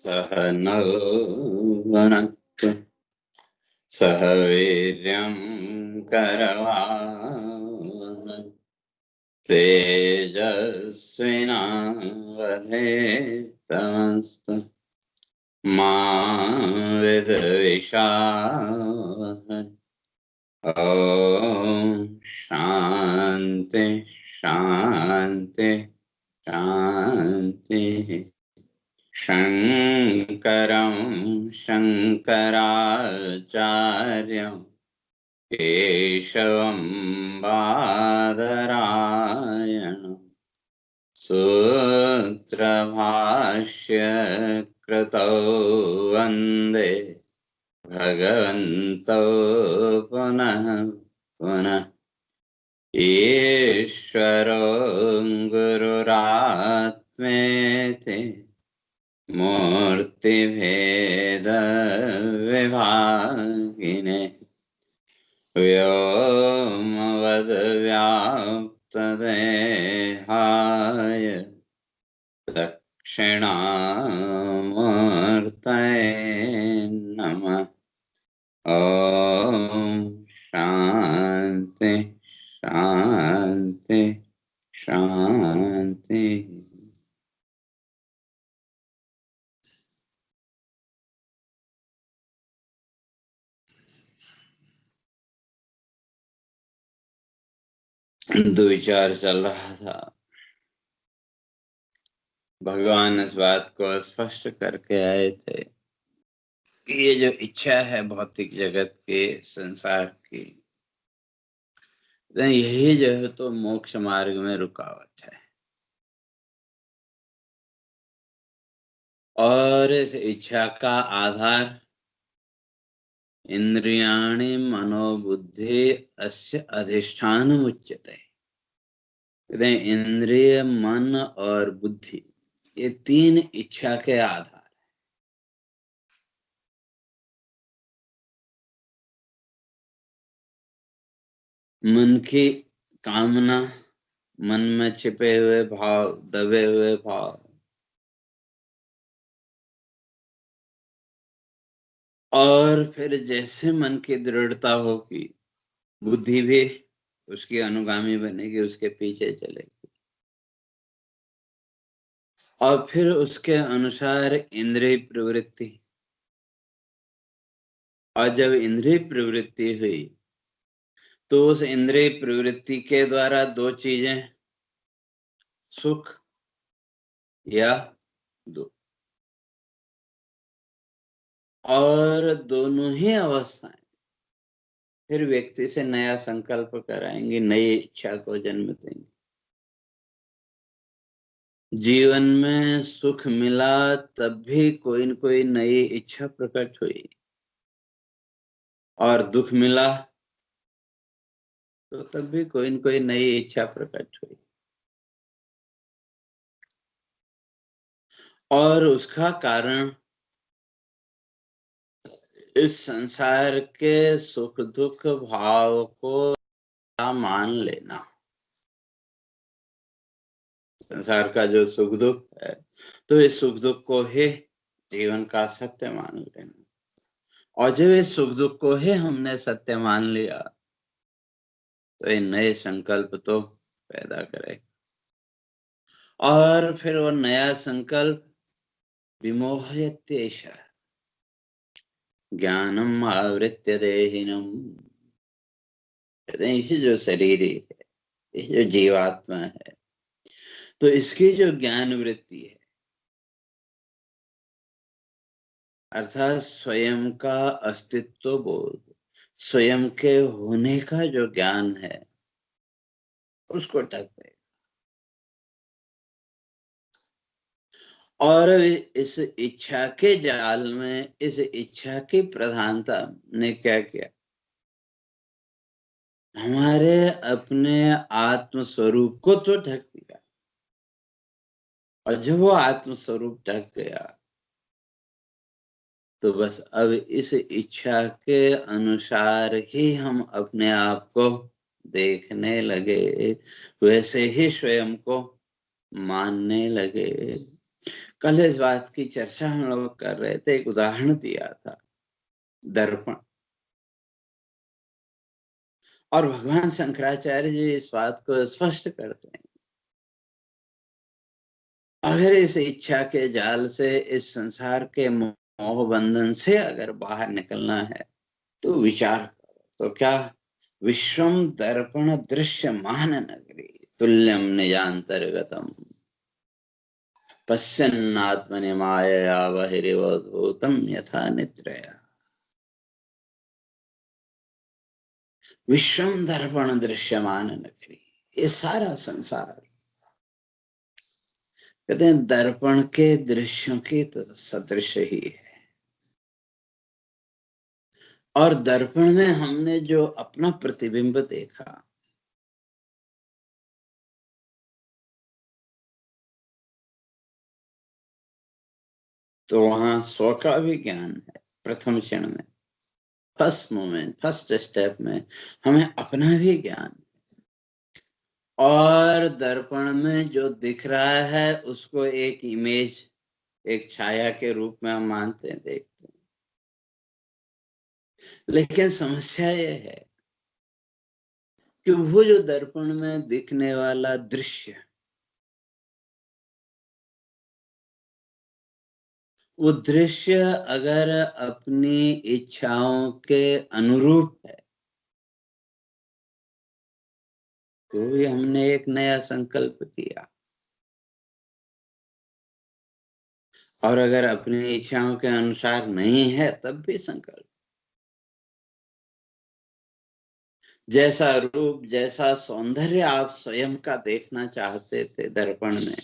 सह नौ भुनक्तु सह वीर्यं करवावहै तेजस्विनावधीतमस्तु मा विद्विषावहै। ॐ शान्ति शान्ति शान्तिः। शङ्करं शङ्कराचार्यं केशवं बादरायणं सूत्रभाष्य कृतौ वन्दे भगवन्तौ पुनः पुनः। ईश्वरो गुरुरात्मेति मूर्तिभेदविभागिने व्योमवद्व्याप्तदेहाय दक्षिणामूर्तये नमः। ॐ शान्ति शान्ति शान्ति। दो विचार चल रहा था। भगवान इस बात को स्पष्ट करके आए थे कि ये जो इच्छा है भौतिक जगत के संसार की, यही जो है तो मोक्ष मार्ग में रुकावट है। और इस इच्छा का आधार इंद्रियाणि मनोबुद्धि अस्य अधिष्ठान उच्यते। इंद्रिय मन और बुद्धि ये तीन इच्छा के आधार। मन की कामना, मन में छिपे हुए भाव, दबे हुए भाव, और फिर जैसे मन की दृढ़ता होगी बुद्धि भी उसकी अनुगामी बनेगी, उसके पीछे चलेगी, और फिर उसके अनुसार इंद्रिय प्रवृत्ति। और जब इंद्रिय प्रवृत्ति हुई तो उस इंद्रिय प्रवृत्ति के द्वारा दो चीजें, सुख या दुख, और दोनों ही अवस्थाएं फिर व्यक्ति से नया संकल्प कराएंगे, नई इच्छा को जन्म देंगे। जीवन में सुख मिला तब भी कोई न कोई नई इच्छा प्रकट हुई, और दुख मिला तो तब भी कोई न कोई नई इच्छा प्रकट हुई। और उसका कारण इस संसार के सुख दुख भाव को मान लेना। संसार का जो सुख दुख है, तो इस सुख दुख को ही जीवन का सत्य मान लेना। और जब इस सुख दुख को ही हमने सत्य मान लिया तो ये नए संकल्प तो पैदा करेगा, और फिर वो नया संकल्प विमोहयत्येष ज्ञानम आवृत्य देहिनम। ये जो शरीर है, ये जो जीवात्मा है, तो इसकी जो ज्ञान वृत्ति है, अर्थात स्वयं का अस्तित्व बोध, स्वयं के होने का जो ज्ञान है, उसको ढक देगा। और इस इच्छा के जाल में, इस इच्छा की प्रधानता ने क्या किया, हमारे अपने आत्म स्वरूप को तो ढक दिया। और जब वो आत्म स्वरूप ढक गया तो बस अब इस इच्छा के अनुसार ही हम अपने आप को देखने लगे, वैसे ही स्वयं को मानने लगे, कल इस बात की चर्चा हम लोग कर रहे थे, एक उदाहरण दिया था, दर्पण। और भगवान शंकराचार्य जी इस बात को स्पष्ट करते हैं, अगर इस इच्छा के जाल से, इस संसार के मोह बंधन से अगर बाहर निकलना है तो विचार करो। तो क्या, विश्वम दर्पण दृश्यमान नगरी तुल्यम निजांतर्गतम पश्यन्नात्मनि मायया बहिरिवभूतम यथा निद्रया। विश्वम दर्पण दृश्यमान नगरी, ये सारा संसार कहते हैं दर्पण के दृश्यों की सदृश ही है। और दर्पण में हमने जो अपना प्रतिबिंब देखा, तो वहां स्व का भी ज्ञान है। प्रथम क्षण में, फर्स्ट मोमेंट, फर्स्ट स्टेप में हमें अपना भी ज्ञान। और दर्पण में जो दिख रहा है उसको एक इमेज, एक छाया के रूप में हम मानते हैं, देखते हैं। लेकिन समस्या ये है कि वो जो दर्पण में दिखने वाला दृश्य, वो दृश्य अगर अपनी इच्छाओं के अनुरूप है तो भी हमने एक नया संकल्प किया, और अगर अपनी इच्छाओं के अनुसार नहीं है तब भी संकल्प। जैसा रूप, जैसा सौंदर्य आप स्वयं का देखना चाहते थे दर्पण में,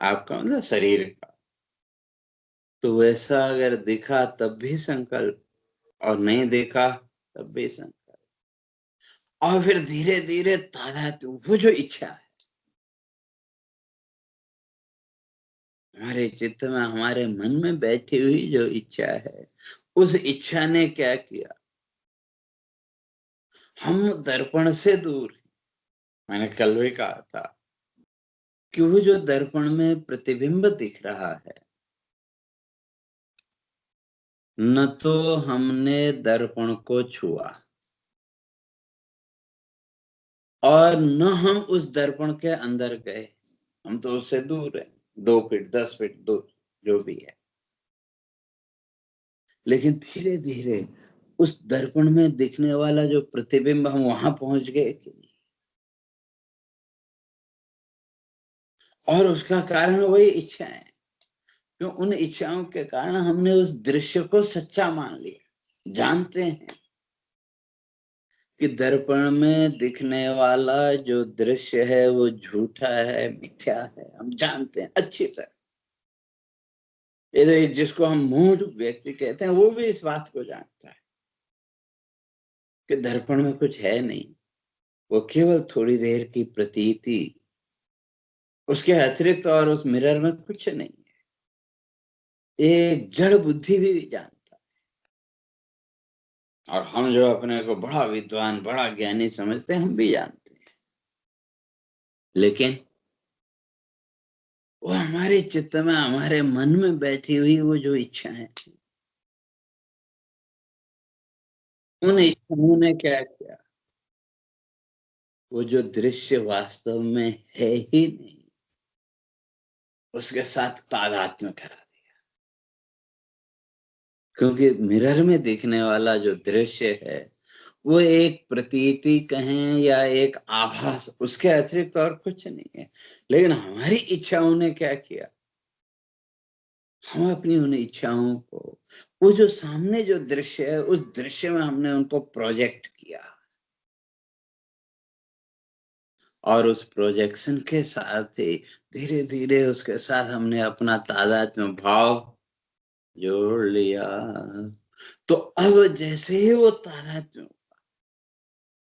आपका मतलब शरीर का, तो वैसा अगर दिखा तब भी संकल्प, और नहीं देखा तब भी संकल्प। और फिर धीरे धीरे तादाद, वो जो इच्छा है हमारे चित्त में, हमारे मन में बैठी हुई जो इच्छा है, उस इच्छा ने क्या किया, हम दर्पण से दूर। मैंने कल भी कहा था कि वो जो दर्पण में प्रतिबिंब दिख रहा है, न तो हमने दर्पण को छुआ और न हम उस दर्पण के अंदर गए, हम तो उससे दूर है, 2 फीट 10 फीट दूर जो भी है। लेकिन धीरे धीरे उस दर्पण में दिखने वाला जो प्रतिबिंब, हम वहां पहुंच गए कि नहीं। और उसका कारण वही इच्छा है, क्यों, उन इच्छाओं के कारण हमने उस दृश्य को सच्चा मान लिया। जानते हैं कि दर्पण में दिखने वाला जो दृश्य है वो झूठा है, मिथ्या है, हम जानते हैं अच्छी तरह। ये जिसको हम मूढ़ व्यक्ति कहते हैं, वो भी इस बात को जानता है कि दर्पण में कुछ है नहीं, वो केवल थोड़ी देर की प्रतीति, उसके अतिरिक्त और उस मिरर में कुछ नहीं है। एक जड़ बुद्धि भी जानता है, और हम जो अपने को बड़ा विद्वान, बड़ा ज्ञानी समझते हैं, हम भी जानते हैं। लेकिन वो हमारे चित्त में, हमारे मन में बैठी हुई वो जो इच्छा है, उन इच्छाओं ने क्या किया, वो जो दृश्य वास्तव में है ही नहीं, उसके साथ तादात्म्य करा दिया। क्योंकि मिरर में दिखने वाला जो दृश्य है वो एक प्रतीति कहें या एक आभास, उसके अतिरिक्त और कुछ नहीं है। लेकिन हमारी इच्छाओं ने क्या किया, हम अपनी उन इच्छाओं को, वो जो सामने जो दृश्य है, उस दृश्य में हमने उनको प्रोजेक्ट किया, और उस प्रोजेक्शन के साथ ही धीरे धीरे उसके साथ हमने अपना तादात्म्य भाव जोड़ लिया। तो अब जैसे ही वो तादात्म्य,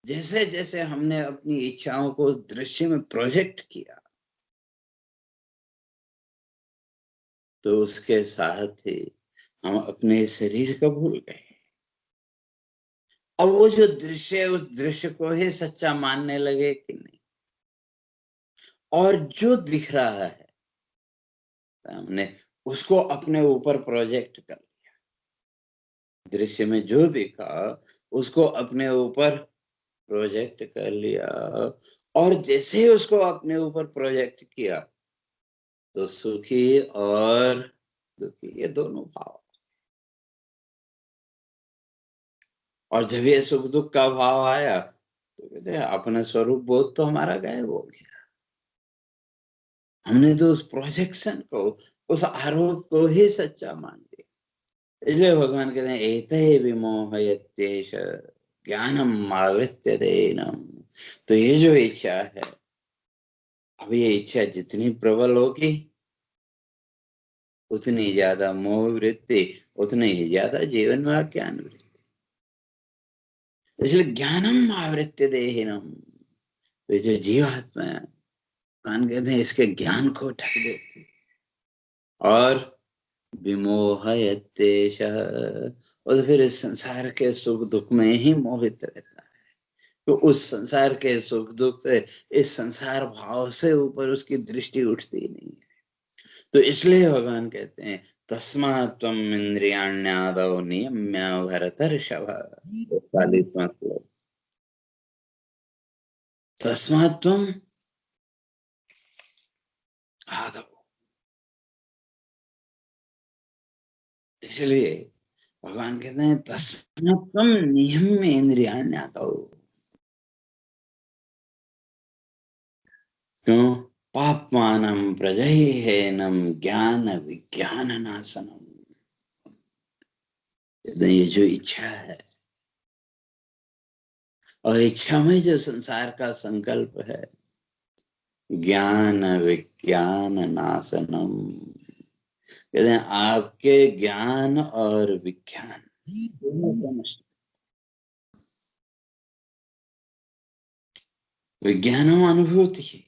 जैसे जैसे हमने अपनी इच्छाओं को उस दृश्य में प्रोजेक्ट किया, तो उसके साथ ही हम अपने शरीर को भूल गए, और वो जो दृश्य है उस दृश्य को ही सच्चा मानने लगे कि नहीं। और जो दिख रहा है हमने उसको अपने ऊपर प्रोजेक्ट कर, दृश्य में जो देखा उसको अपने ऊपर प्रोजेक्ट कर लिया, और जैसे ही उसको अपने ऊपर प्रोजेक्ट किया तो सुखी और दुखी ये दोनों भाव, और जब ये सुख दुख का भाव आया तो कहते हैं अपना स्वरूप बोध तो हमारा गायब हो गया। हमने तो उस प्रोजेक्शन को, उस आरोप को ही सच्चा मान लिया। इसलिए भगवान कहते हैं एते विमोहयत्येष ज्ञानम आवृत्य देनम। तो ये जो इच्छा है, अब ये इच्छा जितनी प्रबल होगी उतनी ज्यादा मोह वृत्ति, उतनी ही ज्यादा जीवन में ज्ञान वृत्ति। इसलिए ज्ञानम आवृत्य देहिनम, तो ये जो जीवात्मा है, भगवान कहते हैं इसके ज्ञान को ढक देती और विमोहयत्येषः, और फिर इस संसार के सुख दुख में ही मोहित रहता है। तो उस संसार के सुख दुख से, इस संसार भाव से ऊपर उसकी दृष्टि उठती नहीं है। तो इसलिए भगवान कहते हैं तस्मात् त्वम् इंद्रियाण्यादौ नियम्य भरतर्षभ। 41वां श्लोक। तस्मात् त्वम् आदौ, इसलिए भगवान कहते हैं तस्मात् त्वम् नियम्य इंद्रियाण्यादौ। क्यों? पाप्मानं प्रजह्येनं ज्ञान विज्ञान नाशनम। ये जो इच्छा है, और इच्छा में जो संसार का संकल्प है, ज्ञान विज्ञान नाशनम, कहते हैं आपके ज्ञान और विज्ञान दोनों का नष्ट। विज्ञानम अनुभूति है,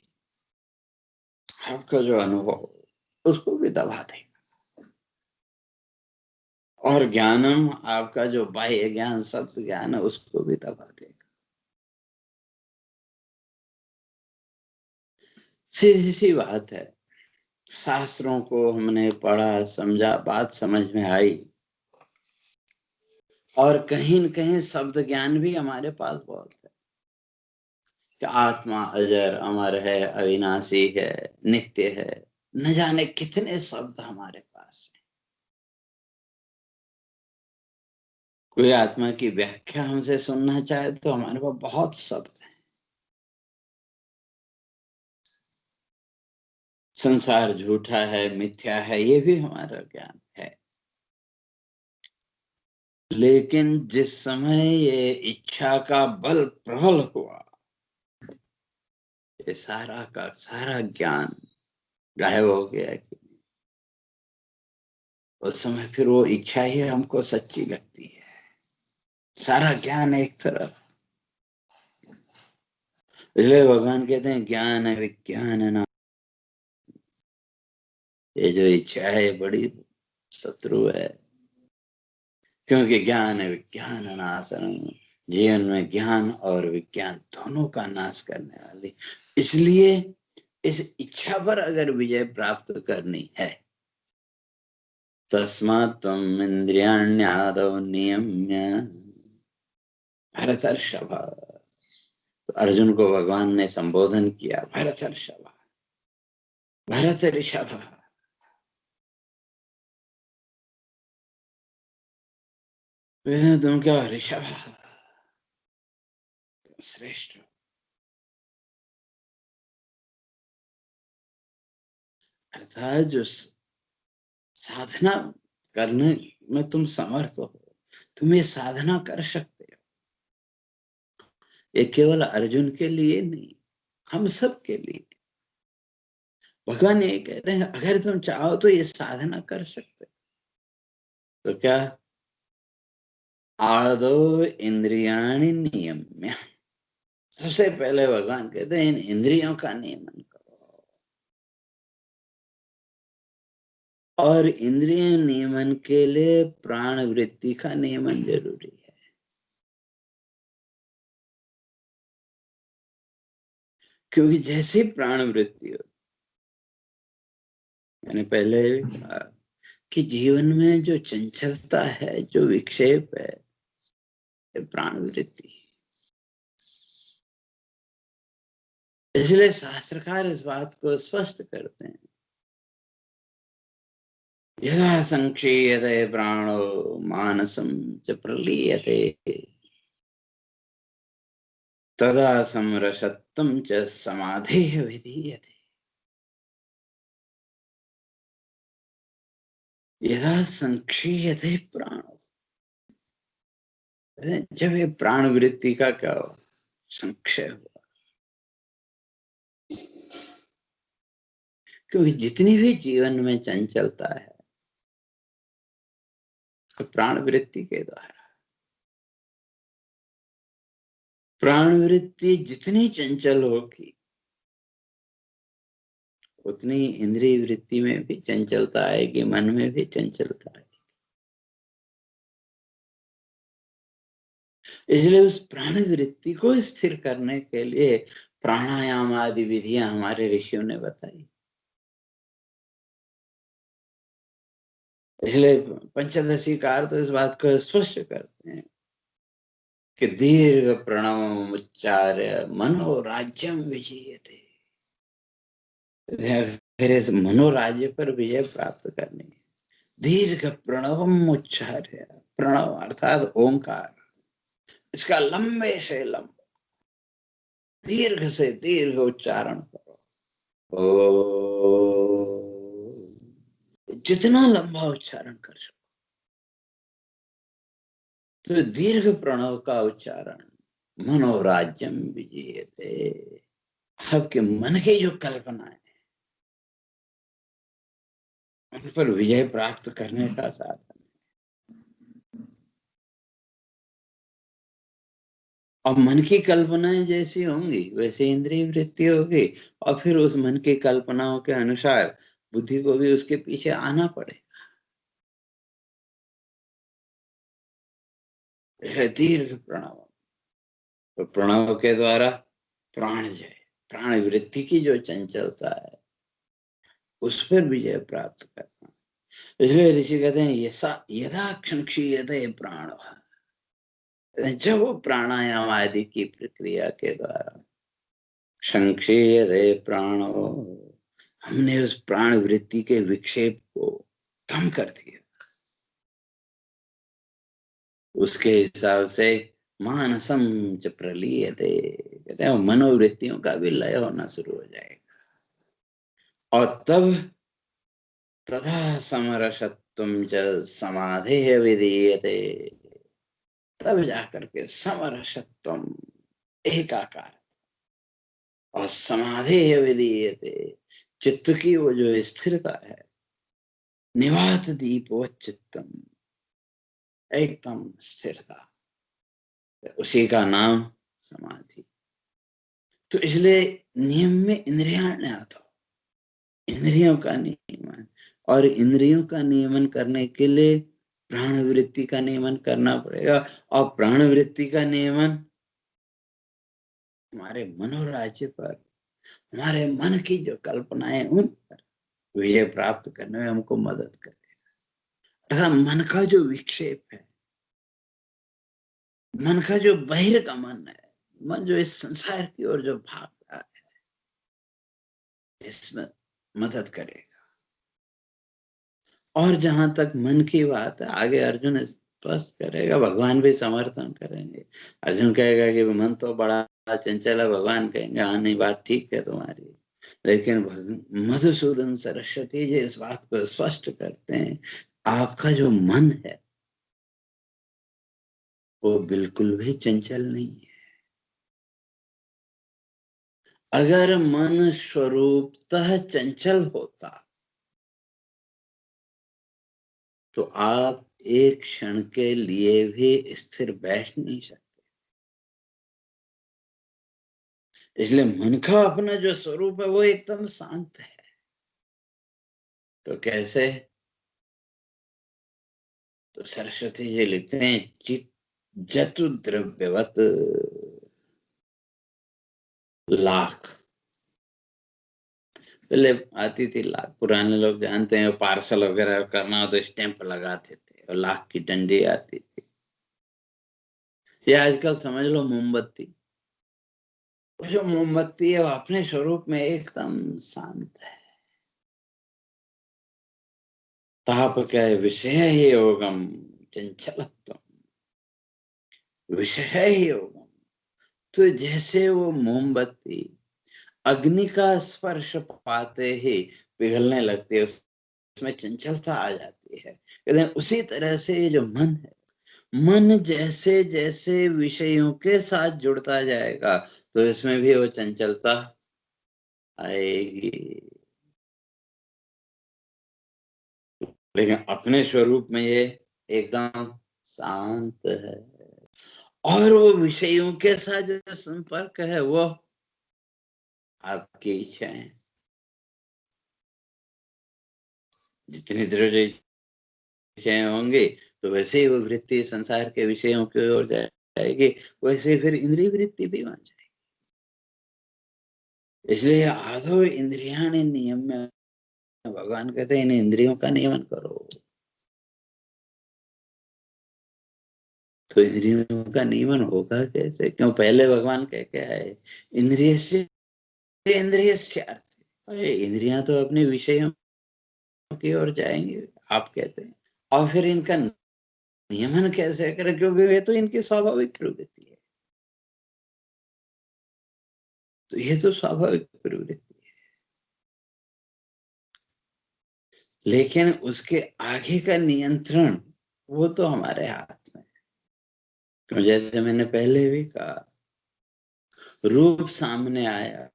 आपका जो अनुभव उसको भी दबा देगा, और ज्ञानम आपका जो बाह्य ज्ञान शब्द ज्ञान है उसको भी दबा देगा। सीधी सी बात है, शास्त्रों को हमने पढ़ा समझा, बात समझ में आई, और कहीं न कहीं शब्द ज्ञान भी हमारे पास बहुत है कि आत्मा अजर अमर है, अविनाशी है, नित्य है, न जाने कितने शब्द हमारे पास है। कोई आत्मा की व्याख्या हमसे सुनना चाहे तो हमारे पास बहुत शब्द हैं। संसार झूठा है, मिथ्या है, ये भी हमारा ज्ञान है। लेकिन जिस समय ये इच्छा का बल प्रबल हुआ, ये सारा का सारा ज्ञान गायब हो गया कि उस समय फिर वो इच्छा ही हमको सच्ची लगती है, सारा ज्ञान एक तरफ। इसलिए भगवान कहते हैं ज्ञान विज्ञान ना, ये जो इच्छा है बड़ी शत्रु है, क्योंकि ज्ञान विज्ञान नाशनम, जीवन में ज्ञान और विज्ञान दोनों का नाश करने वाली। इसलिए इस इच्छा पर अगर विजय प्राप्त करनी है, तस्मात् त्वम् इंद्रियाण्यादौ नियम्य भरतर्षभ। तो अर्जुन को भगवान ने संबोधन किया भरतर्षभ, भरत ऋषभ। तुम क्या ऋषभ, तुम श्रेष्ठ हो। अर्थात जो साधना करने में तुम समर्थ हो, तुम ये साधना कर सकते हो। ये केवल अर्जुन के लिए नहीं, हम सब के लिए। भगवान ये कह रहे हैं अगर तुम चाहो तो ये साधना कर सकते हो। तो क्या? आदो इंद्रियाणि नियम्य, सबसे पहले भगवान कहते हैं इन इंद्रियों का नियमन करो, और इंद्रिय नियमन के लिए प्राण वृत्ति का नियमन जरूरी है। क्योंकि जैसे प्राण वृत्ति हो, मैंने पहले भी कहा कि जीवन में जो चंचलता है, जो विक्षेप है, ये प्राण वृत्ति। इसलिए शास्त्रकार इस बात को स्पष्ट करते हैं, यदा संक्षीयते प्राणो मानसं च प्रलीयते तदा समरसत्वं च समाधेः विधीयते। यदा संक्षीयते प्राणो, जब ये प्राण वृत्ति का क्या हो, संक्षय हुआ। क्योंकि जितनी भी जीवन में चंचलता है, तो प्राण वृत्ति के द्वारा। प्राण वृत्ति जितनी चंचल होगी, उतनी इंद्रिय वृत्ति में भी चंचलता आएगी, मन में भी चंचलता आएगी। इसलिए उस प्राण वृत्ति को स्थिर करने के लिए प्राणायाम आदि विधियां हमारे ऋषियों ने बताई। इसलिए पंचदशी कार तो इस बात को स्पष्ट करते हैं कि दीर्घ प्रणव उच्चार्य मनोराज्यम विजयते। फिर इस मनोराज्य पर विजय प्राप्त करनी है। दीर्घ प्रणवम उच्चार्य, प्रणव अर्थात ओंकार, इसका लंबे से लंबा, दीर्घ से दीर्घ उच्चारण करो। ओ, जितना लंबा उच्चारण कर सको। तो दीर्घ प्रणव का उच्चारण, मनोराज्यम विजयते, आपके मन की जो कल्पना है उन पर विजय प्राप्त करने का साधन। और मन की कल्पनाएं जैसी होंगी वैसे इंद्रिय वृत्ति होगी, और फिर उस मन की कल्पनाओं के अनुसार बुद्धि को भी उसके पीछे आना पड़े। दीर्घ प्रणव, तो प्रणव के द्वारा प्राण जय, प्राण वृत्ति की जो चंचलता है उस पर विजय प्राप्त करना। इसलिए ऋषि कहते हैं यसा यदा क्षीयते प्राण, जब वो प्राणायाम आदि की प्रक्रिया के द्वारा संक्षीयते प्राणो, हमने उस प्राण वृत्ति के विक्षेप को कम कर दिया, उसके हिसाब से मानसम च प्रलीयते, कहते हैं मनोवृत्तियों का भी लय होना शुरू हो जाएगा। और तब तथा समरसत्वं च समाधेः विधीयते, तब जाकर के समरसत्वम, एकाकार, और समाधेः विधीयते, चित्त की वो जो स्थिरता है, निवात दीपवत चित्तम, एकदम स्थिरता, उसी का नाम समाधि। तो इसलिए नियम में इंद्रियां आता, इंद्रियों का नियमन, और इंद्रियों का नियमन करने के लिए प्राण वृत्ति का नियमन करना पड़ेगा। और प्राण वृत्ति का नियमन हमारे मनोराज्य पर, हमारे मन की जो कल्पनाएं उन पर विजय प्राप्त करने में हमको मदद करेगा। अर्थात मन का जो विक्षेप है, मन का जो बहिर्गमन है, मन जो इस संसार की ओर जो भाग रहा है, इसमें मदद करेगा। और जहां तक मन की बात है, आगे अर्जुन स्पष्ट करेगा, भगवान भी समर्थन करेंगे। अर्जुन कहेगा कि मन तो बड़ा चंचल है, भगवान कहेंगे हाँ नहीं, बात ठीक है तुम्हारी, लेकिन मधुसूदन सरस्वती जी इस बात को स्पष्ट करते हैं, आपका जो मन है वो बिल्कुल भी चंचल नहीं है। अगर मन स्वरूपतः चंचल होता तो आप एक क्षण के लिए भी स्थिर बैठ नहीं सकते। इसलिए मन का अपना जो स्वरूप है वो एकदम शांत है। तो कैसे? तो सरस्वती जी लिखते हैं चित जतु द्रव्यवत लाख, पहले आती थी लाख, पुराने लोग जानते हैं, पार्सल वगैरह करना हो तो स्टैंप लगाते थे और लाख की डंडी आती थी। ये आजकल समझ लो मोमबत्ती। वो जो मोमबत्ती है वो अपने स्वरूप में एकदम शांत है। तापक विषय योगम चंचलत्व विषय योगम। तो जैसे वो मोमबत्ती अग्नि का स्पर्श पाते ही पिघलने लगती है, उसमें चंचलता आ जाती है, कहते हैं उसी तरह से ये जो मन है, मन जैसे जैसे विषयों के साथ जुड़ता जाएगा तो इसमें भी वो चंचलता आएगी। लेकिन अपने स्वरूप में ये एकदम शांत है। और वो विषयों के साथ जो संपर्क है वो आपकी इच्छाएं, जितनी दृढ़ विषय होंगे तो वैसे ही वो वृत्ति संसार के विषयों की ओर जाएगी, वैसे फिर इंद्रिय वृत्ति भी वहां जाएगी। इसलिए आधो इंद्रिया नियम में भगवान कहते हैं इन इंद्रियों का नियमन करो। तो इंद्रियों का नियमन होगा कैसे? क्यों पहले भगवान कह के आए इंद्रिय से इंद्रिय से अर्थ, इंद्रियां तो अपने विषयों की ओर जाएंगे आप कहते हैं, और फिर इनका नियमन कैसे करें? क्योंकि वे तो इनकी स्वाभाविक प्रवृत्ति है। तो ये तो स्वाभाविक प्रवृत्ति है, लेकिन उसके आगे का नियंत्रण वो तो हमारे हाथ में है। जैसे मैंने पहले भी कहा, रूप सामने आया,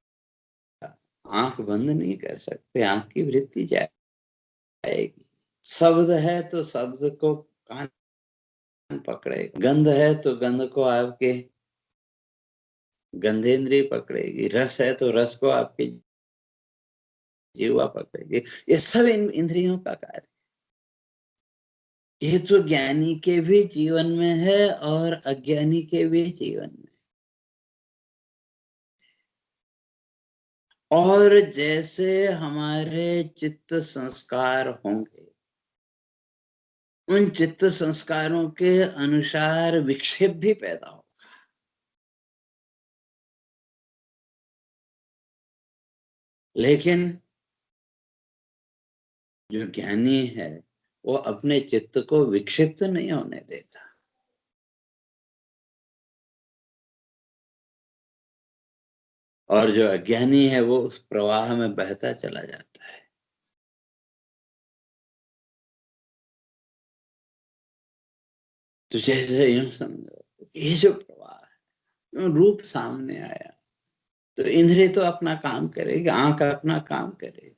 आंख बंद नहीं कर सकते, आंख की वृत्ति जाएगी। शब्द है तो शब्द को कान पकड़े, गंध है तो गंध को आपके गंधेंद्रिय पकड़ेगी, रस है तो रस को आपकी जीवा पकड़ेगी। ये सब इन इंद्रियों का कार्य। ये तो ज्ञानी के भी जीवन में है और अज्ञानी के भी जीवन में। और जैसे हमारे चित्त संस्कार होंगे, उन चित्त संस्कारों के अनुसार विक्षेप भी पैदा हो। लेकिन जो ज्ञानी है वो अपने चित्त को विक्षिप्त नहीं होने देता, और जो अज्ञानी है वो उस प्रवाह में बहता चला जाता है। तो जैसे यूं समझो, ये जो प्रवाह है, यूं रूप सामने आया तो इंद्रिय तो अपना काम करेगी, आंख अपना काम करेगी।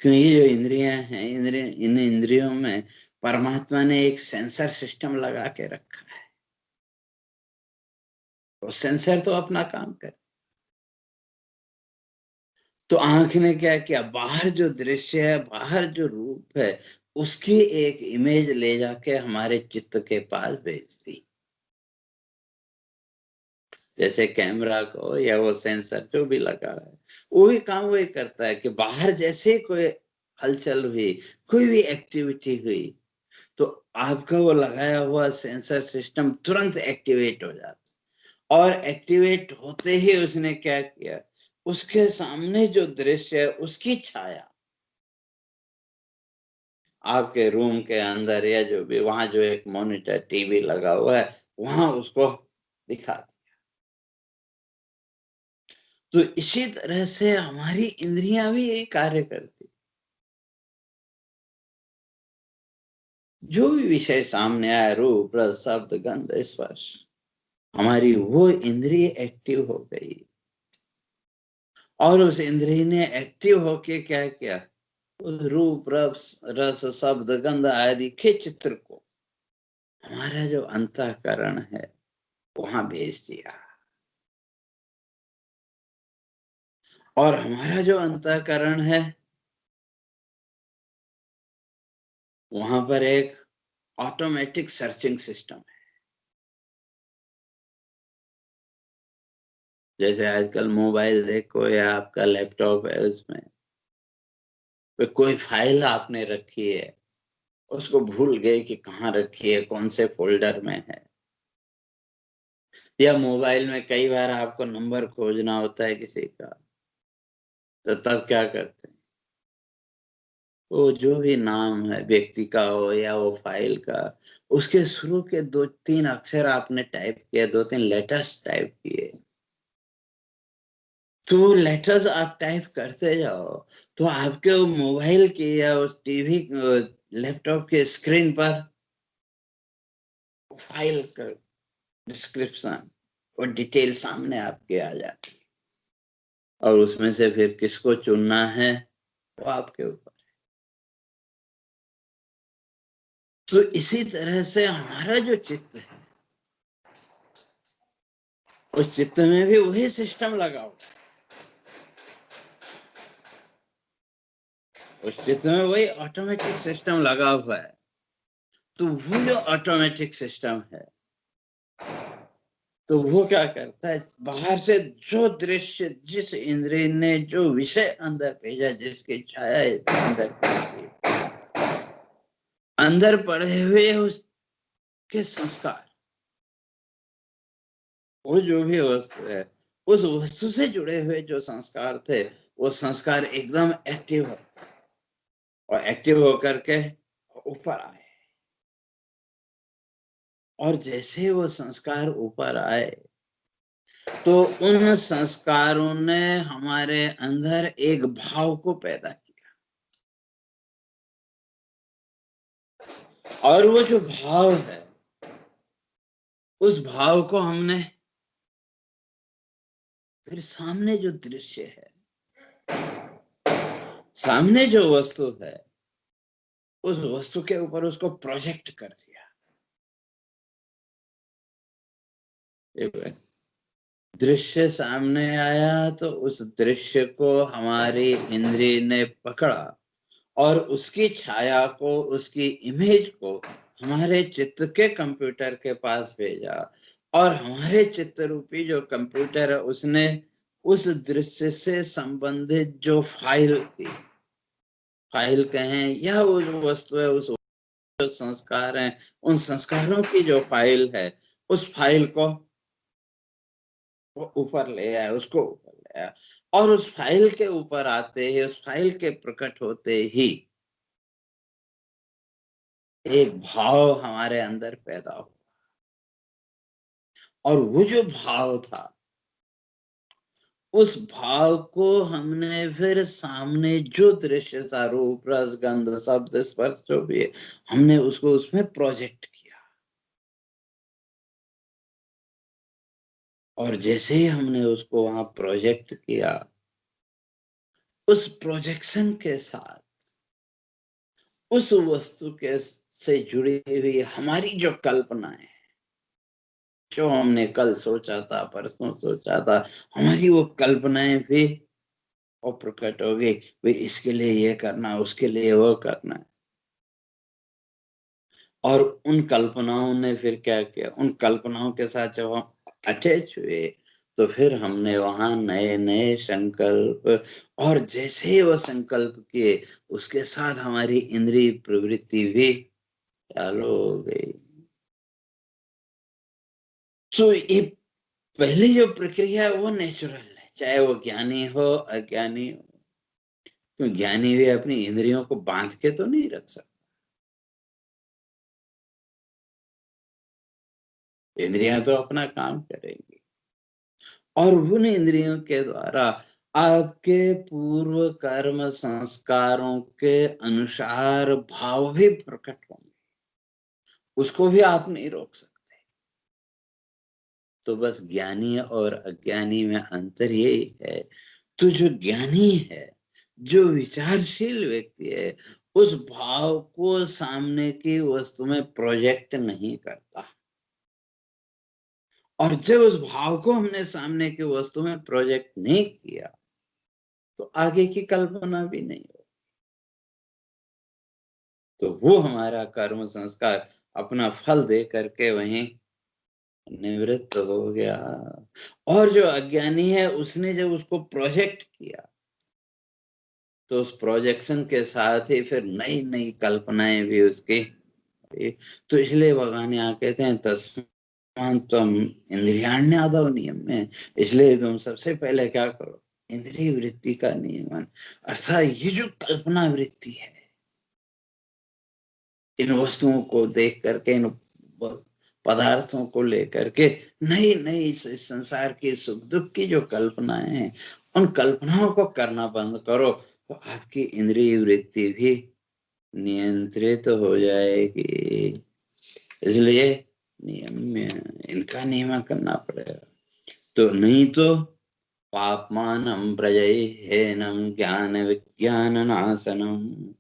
क्यों? ये जो इंद्रियां हैं, इंद्रिय, इन इंद्रियों में परमात्मा ने एक सेंसर सिस्टम लगा के रखा है, और सेंसर तो अपना काम करे। तो आंख ने क्या किया, बाहर जो दृश्य है, बाहर जो रूप है, उसकी एक इमेज ले जाके हमारे चित्त के पास भेज दी। जैसे कैमरा को या वो सेंसर जो भी लगा है, वो भी काम वही करता है कि बाहर जैसे कोई हलचल हुई, कोई भी एक्टिविटी हुई, तो आपका वो लगाया हुआ सेंसर सिस्टम तुरंत एक्टिवेट हो जाता। और एक्टिवेट होते ही उसने क्या किया, उसके सामने जो दृश्य है उसकी छाया आपके रूम के अंदर या जो भी वहां जो एक मॉनिटर टीवी लगा हुआ है वहां उसको दिखा दिया। तो इसी तरह से हमारी इंद्रियां भी यही कार्य करती। जो भी विषय सामने आया, रूप रस शब्द गंध स्पर्श, हमारी वो इंद्रिय एक्टिव हो गई, और उस इंद्रिय ने एक्टिव होके क्या किया, उस रूप रस रस शब्द गंध आदि के चित्र को हमारा जो अंतःकरण है वहां भेज दिया। और हमारा जो अंतःकरण है वहां पर एक ऑटोमेटिक सर्चिंग सिस्टम है। जैसे आजकल मोबाइल देखो या आपका लैपटॉप है, उसमें पे कोई फाइल आपने रखी है, उसको भूल गए कि कहाँ रखी है, कौन से फोल्डर में है। या मोबाइल में कई बार आपको नंबर खोजना होता है किसी का, तो तब क्या करते हैं? वो जो भी नाम है व्यक्ति का हो या वो फाइल का, उसके शुरू के 2-3 अक्षर आपने टाइप किए, 2-3 लेटर्स टाइप किए, तो लेटर्स आप टाइप करते जाओ, तो आपके वो मोबाइल की या उस टीवी लैपटॉप के स्क्रीन पर फाइल का डिस्क्रिप्शन और डिटेल सामने आपके आ जाती है। और उसमें से फिर किसको चुनना है वो आपके ऊपर। तो इसी तरह से हमारा जो चित्त है, उस चित्त में भी वही सिस्टम लगा हुआ है। उस चित्त में वही ऑटोमेटिक सिस्टम लगा हुआ है। तो वो जो ऑटोमेटिक सिस्टम है, तो वो क्या करता है, बाहर से जो दृश्य, जिस इंद्रिय ने जो विषय अंदर भेजा, जिसकी छाया अंदर भेजी, अंदर पड़े हुए उसके संस्कार, वो जो भी वस्तु है, उस वस्तु से जुड़े हुए जो संस्कार थे, वो संस्कार एकदम एक्टिव हो, और एक्टिव होकर के ऊपर आए। और जैसे वो संस्कार ऊपर आए, तो उन संस्कारों ने हमारे अंदर एक भाव को पैदा किया। और वो जो भाव है, उस भाव को हमने फिर सामने जो दृश्य है, सामने जो वस्तु है, उस वस्तु के ऊपर उसको प्रोजेक्ट कर दिया। दृश्य सामने आया, तो उस दृश्य को हमारी इंद्रिय ने पकड़ा और उसकी छाया को, उसकी इमेज को हमारे चित्त के कंप्यूटर के पास भेजा। और हमारे चित्त रूपी जो कंप्यूटर है, उसने उस दृश्य से संबंधित जो फाइल थी, फाइल कहें या वो जो वस्तु है, उस जो संस्कार हैं, उन संस्कारों की जो फाइल है, उस फाइल को वो ऊपर ले आया, उसको ऊपर ले आया। और उस फाइल के ऊपर आते ही, उस फाइल के प्रकट होते ही एक भाव हमारे अंदर पैदा हुआ। और वो जो भाव था, उस भाव को हमने फिर सामने जो दृश्य था, रूप रस गंध शब्द स्पर्श जो भी है, हमने उसको उसमें प्रोजेक्ट किया। और जैसे ही हमने उसको वहां प्रोजेक्ट किया, उस प्रोजेक्शन के साथ उस वस्तु के से जुड़ी हुई हमारी जो कल्पनाएं, जो हमने कल सोचा था, परसों सोचा था, हमारी वो कल्पनाएं भी और प्रकट हो गई। भाई इसके लिए ये करना, उसके लिए वो करना। और उन कल्पनाओं ने फिर क्या किया, उन कल्पनाओं के साथ जब हम अटैच हुए, तो फिर हमने वहां नए नए संकल्प, और जैसे ही वो संकल्प किए, उसके साथ हमारी इंद्रिय प्रवृत्ति भी चालू हो गई। तो ये पहली जो प्रक्रिया है वो नेचुरल है, चाहे वो ज्ञानी हो अज्ञानी हो। तो ज्ञानी भी अपनी इंद्रियों को बांध के तो नहीं रख सकता। इंद्रियां तो अपना काम करेंगी, और उन इंद्रियों के द्वारा आपके पूर्व कर्म संस्कारों के अनुसार भाव भी प्रकट होंगे, उसको भी आप नहीं रोक सकते। तो बस ज्ञानी और अज्ञानी में अंतर यही है। तो जो ज्ञानी है, जो विचारशील व्यक्ति है, उस भाव को सामने की वस्तु में प्रोजेक्ट नहीं करता। और जब उस भाव को हमने सामने की वस्तु में प्रोजेक्ट नहीं किया, तो आगे की कल्पना भी नहीं हो। तो वो हमारा कर्म संस्कार अपना फल दे करके वहीं निवृत्त हो गया। और जो अज्ञानी है उसने जब उसको प्रोजेक्ट किया तो उस प्रोजेक्शन के साथ ही फिर नई नई कल्पनाएं भी उसकी। तो इसलिए भगवान यहाँ कहते हैं तस्मात् त्वम इंद्रियाण्यादव नियम में, इसलिए तुम सबसे पहले क्या करो, इंद्रिय वृत्ति का नियमन। अर्थात ये जो कल्पना वृत्ति है, इन वस्तुओं को देख करके, इन पदार्थों को लेकर के नई नई इस संसार की सुख दुख की जो कल्पनाएं हैं, उन कल्पनाओं को करना बंद करो, तो आपकी इंद्रिय वृत्ति भी नियंत्रित हो जाएगी। इसलिए नियम में इनका नियमन करना पड़ेगा। तो नहीं तो पापमानम प्रजहेनम ज्ञान विज्ञान नाशनम,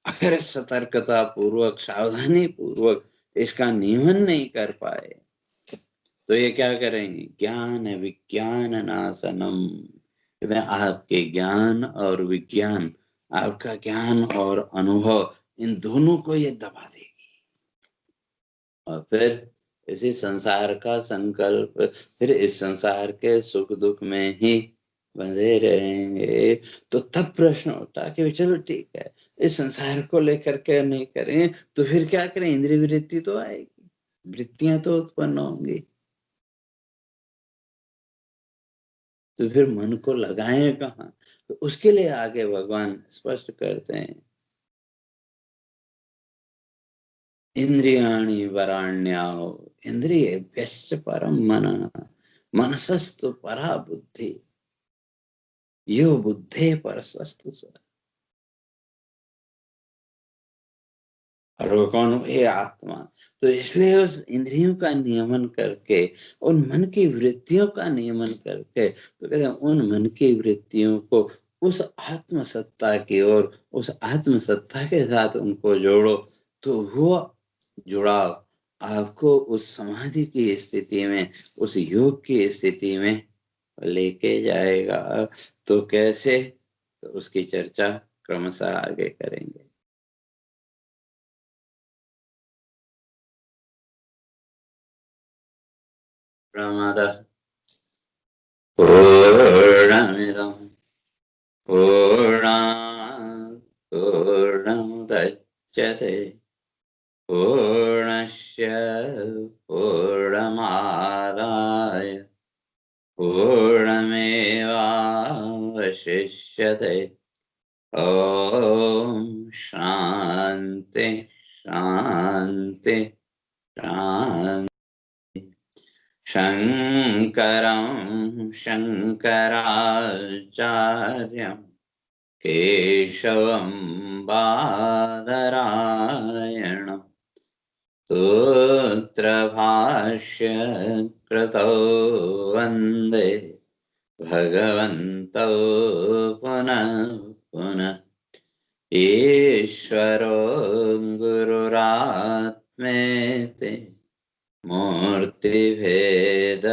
अगर सतर्कता पूर्वक सावधानी पूर्वक इसका नियमन नहीं कर पाए तो ये क्या करेंगे, ज्ञान विज्ञान नाशनम। आपके ज्ञान और विज्ञान, आपका ज्ञान और अनुभव, इन दोनों को ये दबा देगी। और फिर इसी संसार का संकल्प, फिर इस संसार के सुख दुख में ही बंधे रहेंगे। तो तब प्रश्न उठा कि चलो ठीक है, इस संसार को लेकर के नहीं करें तो फिर क्या करें, इंद्रिय वृत्ति तो आएगी, वृत्तियां तो उत्पन्न होंगी, तो फिर मन को लगाएं कहाँ। तो उसके लिए आगे भगवान स्पष्ट करते हैं, इंद्रियाणि वराण्याहो इंद्रियेभ्यश्च परम मनः मनसस्तु परा बुद्धि यो बुद्धे परसस्तु स। और वो कौन, ये आत्मा। तो इसलिए उस इंद्रियों का नियमन करके, उन मन की वृत्तियों का नियमन करके, तो कहते हैं उन मन की वृत्तियों को उस आत्म सत्ता की ओर, उस आत्म सत्ता के साथ उनको जोड़ो, तो वो जुड़ाव आपको उस समाधि की स्थिति में, उस योग की स्थिति में लेके जाएगा। तो कैसे, तो उसकी चर्चा क्रमशः आगे करेंगे। प्रमादः पूर्णमिदं पूर्णात् पूर्णमुदच्यते पूर्णस्य पूर्णमादाय पूर्णमेवावशिष्यते। ॐ शान्ति शान्ति शान्ति। शङ्करं शङ्कराचार्यं केशवं बादरायणं सूत्रभाष्य कृतौ वन्दे भगवन्तौ पुनः पुनः। ईश्वरो गुरुरात्मेति मूर्तिभेद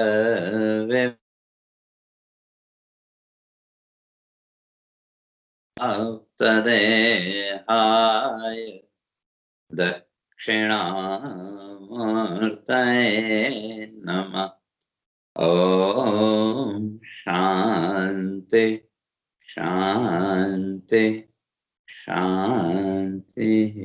विभक्तदेहाय दक्षिणामूर्तये नमः। ॐ शान्ति शान्ति शान्तिः।